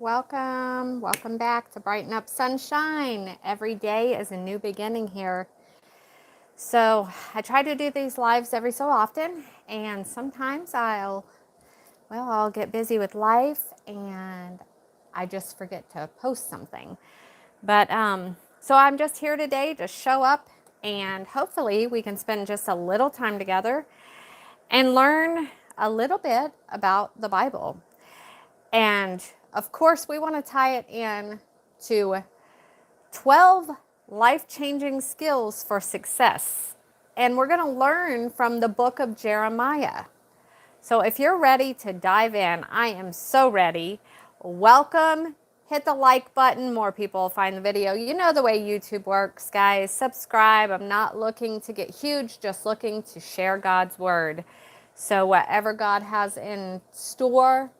Welcome back to Brighten-Up-Sunshine. Every day is a new beginning here. So I try to do these lives every so often, and sometimes I'll get busy with life and I just forget to post something. So I'm just here today to show up, and hopefully we can spend just a little time together and learn a little bit about the Bible. And of course, we want to tie it in to 12 life-changing skills for success. And we're going to learn from the book of Jeremiah. So if you're ready to dive in, I am so ready. Welcome. Hit the like button. More people will find the video. You know the way YouTube works, guys. Subscribe. I'm not looking to get huge, just looking to share God's word. So whatever God has in store,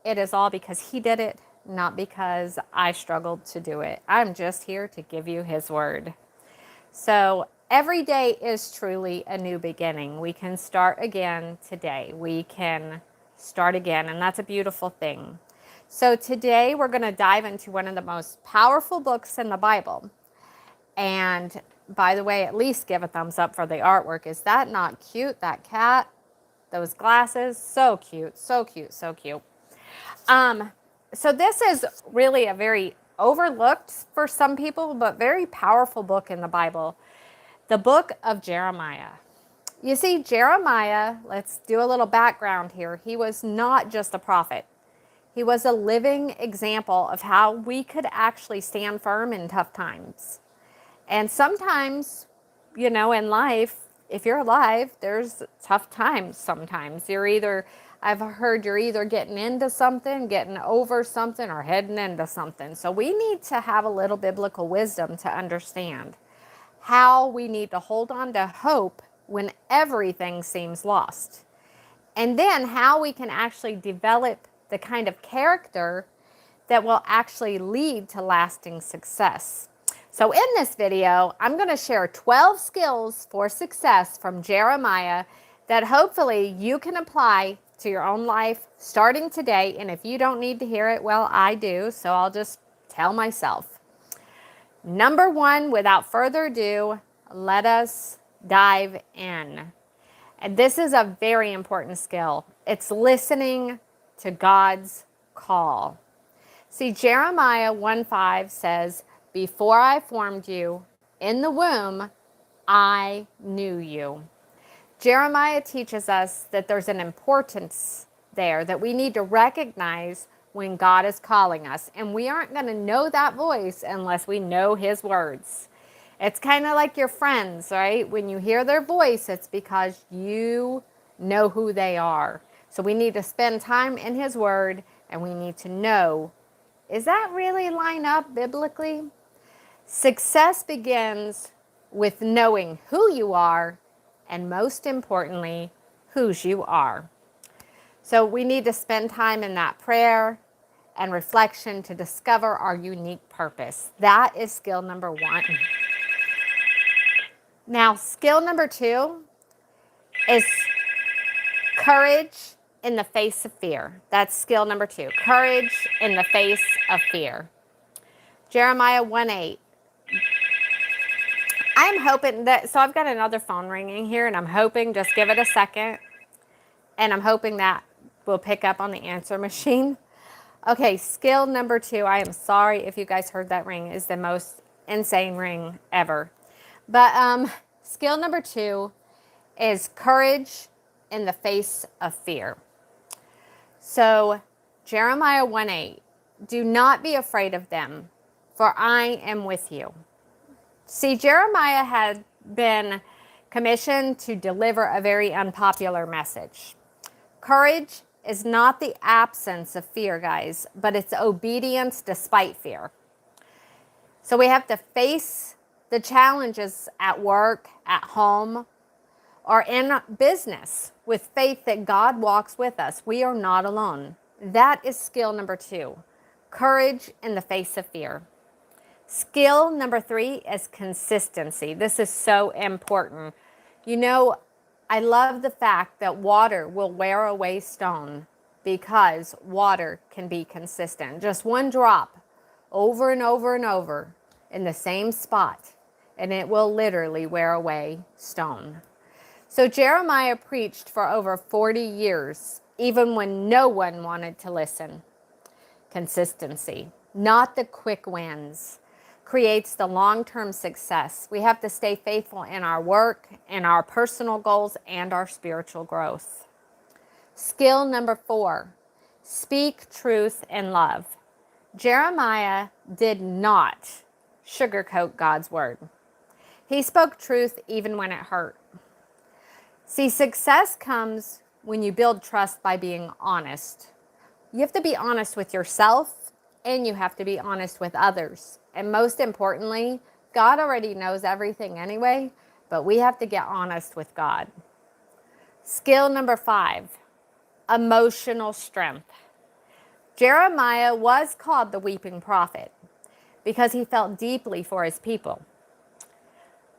it is all because He did it, not because I struggled to do it. I'm just here to give you His word. So every day is truly a new beginning. We can start again today. We can start again, and that's a beautiful thing. So today we're going to dive into one of the most powerful books in the Bible. And by the way, at least give a thumbs up for the artwork. Is that not cute? That cat, those glasses, so cute, so cute, so cute. So this is really a very overlooked for some people, but very powerful book in the Bible, the book of Jeremiah. You see, Jeremiah, let's do a little background here. He was not just a prophet. He was a living example of how we could actually stand firm in tough times. And sometimes, in life, if you're alive, there's tough times sometimes. I've heard you're either getting into something, getting over something, or heading into something. So we need to have a little biblical wisdom to understand how we need to hold on to hope when everything seems lost. And then how we can actually develop the kind of character that will actually lead to lasting success. So in this video, I'm going to share 12 skills for success from Jeremiah that hopefully you can apply to your own life starting today. And if you don't need to hear it, well, I do. So I'll just tell myself. Number one, without further ado, let us dive in. And this is a very important skill. It's listening to God's call. See, Jeremiah 1:5 says, "Before I formed you in the womb, I knew you." Jeremiah teaches us that there's an importance there, that we need to recognize when God is calling us. And we aren't going to know that voice unless we know His words. It's kind of like your friends, right? When you hear their voice, it's because you know who they are. So we need to spend time in His word, and we need to know, is that really line up biblically? Success begins with knowing who you are, and most importantly, whose you are. So we need to spend time in that prayer and reflection to discover our unique purpose. That is skill number one. Now, skill number two is courage in the face of fear. That's skill number two, courage in the face of fear. Jeremiah 1:8. I'm hoping that, so I've got another phone ringing here, and I'm hoping, just give it a second, and I'm hoping that will pick up on the answer machine. Okay, skill number two, I am sorry if you guys heard that ring, is the most insane ring ever. But skill number two is courage in the face of fear. So Jeremiah 1:8, "Do not be afraid of them, for I am with you." See, Jeremiah had been commissioned to deliver a very unpopular message. Courage is not the absence of fear, guys, but it's obedience despite fear. So we have to face the challenges at work, at home, or in business with faith that God walks with us. We are not alone. That is skill number two, courage in the face of fear. Skill number three is consistency. This is so important. I love the fact that water will wear away stone, because water can be consistent. Just one drop over and over and over in the same spot, and it will literally wear away stone. So Jeremiah preached for over 40 years, even when no one wanted to listen. Consistency, not the quick wins, creates the long-term success. We have to stay faithful in our work, in our personal goals, and our spiritual growth. Skill number 4, speak truth in love. Jeremiah did not sugarcoat God's word. He spoke truth even when it hurt. See, success comes when you build trust by being honest. You have to be honest with yourself, and you have to be honest with others. And most importantly, God already knows everything anyway, but we have to get honest with God. Skill number 5, emotional strength. Jeremiah was called the weeping prophet because he felt deeply for his people.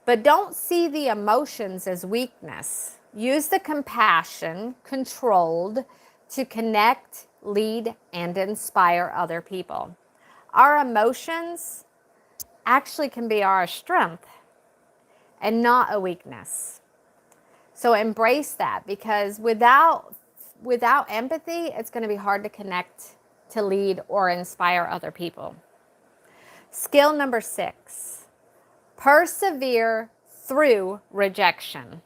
But don't see the emotions as weakness. Use the compassion, controlled, to connect, lead, and inspire other people. Our emotions actually can be our strength and not a weakness. So embrace that, because without empathy, it's going to be hard to connect, to lead, or inspire other people. Skill number 6, persevere through rejection.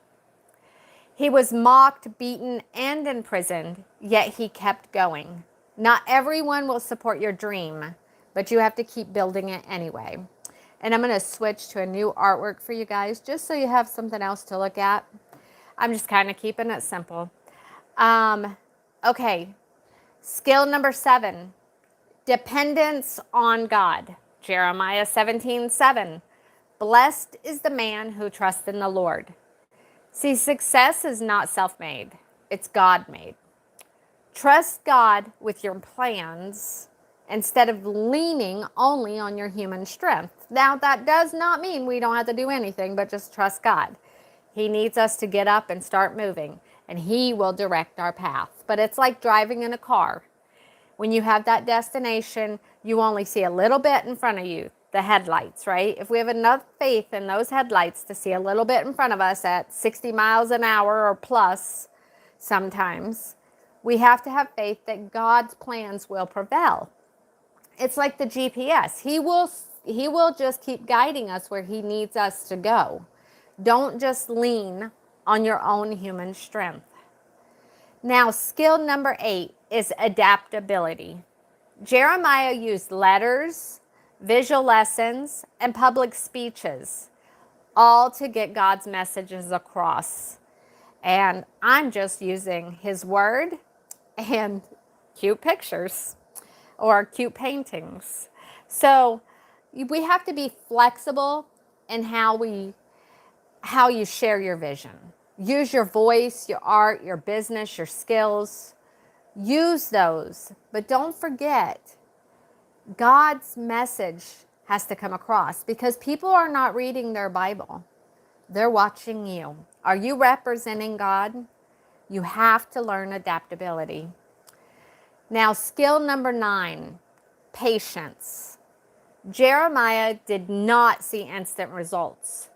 He was mocked, beaten, and imprisoned, yet he kept going. Not everyone will support your dream, but you have to keep building it anyway. And I'm going to switch to a new artwork for you guys, just so you have something else to look at. I'm just kind of keeping it simple. Okay, skill number 7, dependence on God. Jeremiah 17:7. Blessed is the man who trusts in the Lord. See, success is not self-made. It's God-made. Trust God with your plans instead of leaning only on your human strength. Now, that does not mean we don't have to do anything, but just trust God. He needs us to get up and start moving, and He will direct our path. But it's like driving in a car. When you have that destination, you only see a little bit in front of you, the headlights, right? If we have enough faith in those headlights to see a little bit in front of us at 60 miles an hour or plus sometimes, we have to have faith that God's plans will prevail. It's like the GPS. He will just keep guiding us where He needs us to go. Don't just lean on your own human strength. Now, skill number 8 is adaptability. Jeremiah used letters, visual lessons, and public speeches, all to get God's messages across. And I'm just using His word and cute pictures or cute paintings. So we have to be flexible in how you share your vision. Use your voice, your art, your business, your skills. Use those, but don't forget, God's message has to come across, because people are not reading their Bible. They're watching you. Are you representing God? You have to learn adaptability. Now, skill number 9, patience. Jeremiah did not see instant results.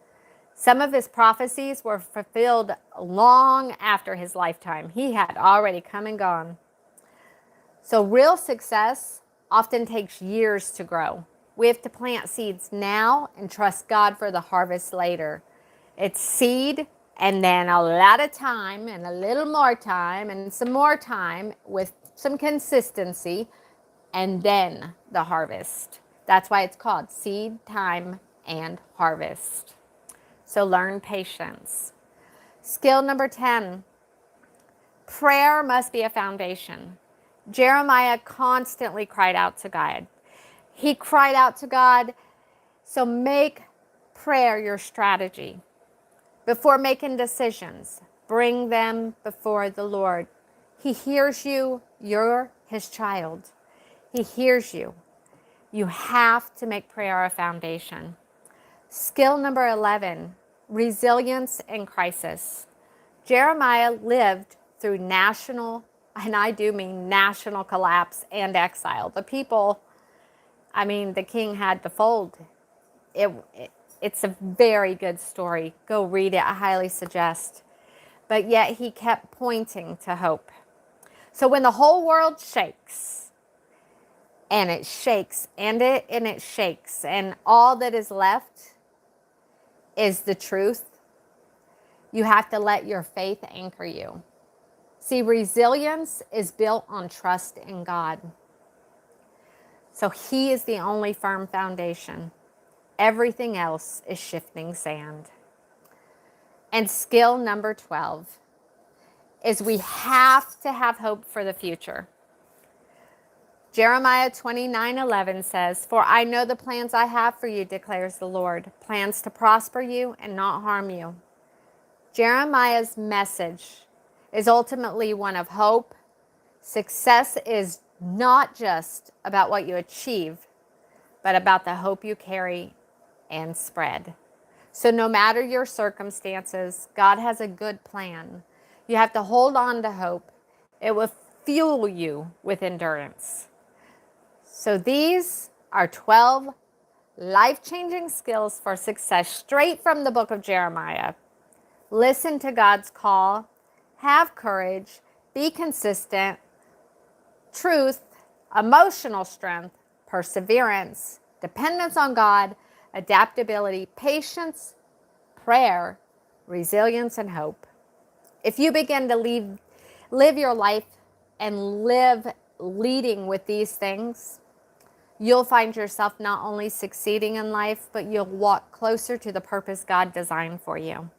Some of his prophecies were fulfilled long after his lifetime. He had already come and gone. So real success often takes years to grow. We have to plant seeds now and trust God for the harvest later. It's seed and then a lot of time and a little more time and some more time with some consistency, and then the harvest. That's why it's called seed, time, and harvest. So learn patience. Skill number 10, prayer must be a foundation. Jeremiah constantly cried out to God. He cried out to God, so make prayer your strategy. Before making decisions, bring them before the Lord. He hears you. You're His child. He hears you. You have to make prayer a foundation. Skill number 11, resilience in crisis. Jeremiah lived through national and I do mean national collapse and exile. The people, I mean, the king had to fold. It's a very good story. Go read it. I highly suggest. But yet he kept pointing to hope. So when the whole world shakes, and it shakes, and it shakes, and all that is left is the truth, you have to let your faith anchor you. See, resilience is built on trust in God. So he is the only firm foundation. Everything else is shifting sand. And skill number 12 is we have to have hope for the future. Jeremiah 29:11 says, "For I know the plans I have for you, declares the Lord, plans to prosper you and not harm you." Jeremiah's message is ultimately one of hope. Success is not just about what you achieve, but about the hope you carry and spread. So no matter your circumstances, God has a good plan. You have to hold on to hope. It will fuel you with endurance. So these are 12 life-changing skills for success straight from the book of Jeremiah. Listen to God's call. Have courage. Be consistent. Truth, emotional strength, perseverance, dependence on God, adaptability, patience, prayer, resilience, and hope. If you begin to live your life and live leading with these things, you'll find yourself not only succeeding in life, but you'll walk closer to the purpose God designed for you.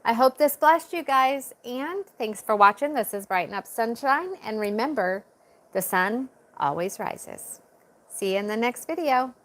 I hope this blessed you guys, and thanks for watching. This is Brighten Up Sunshine, and remember, the sun always rises. See you in the next video.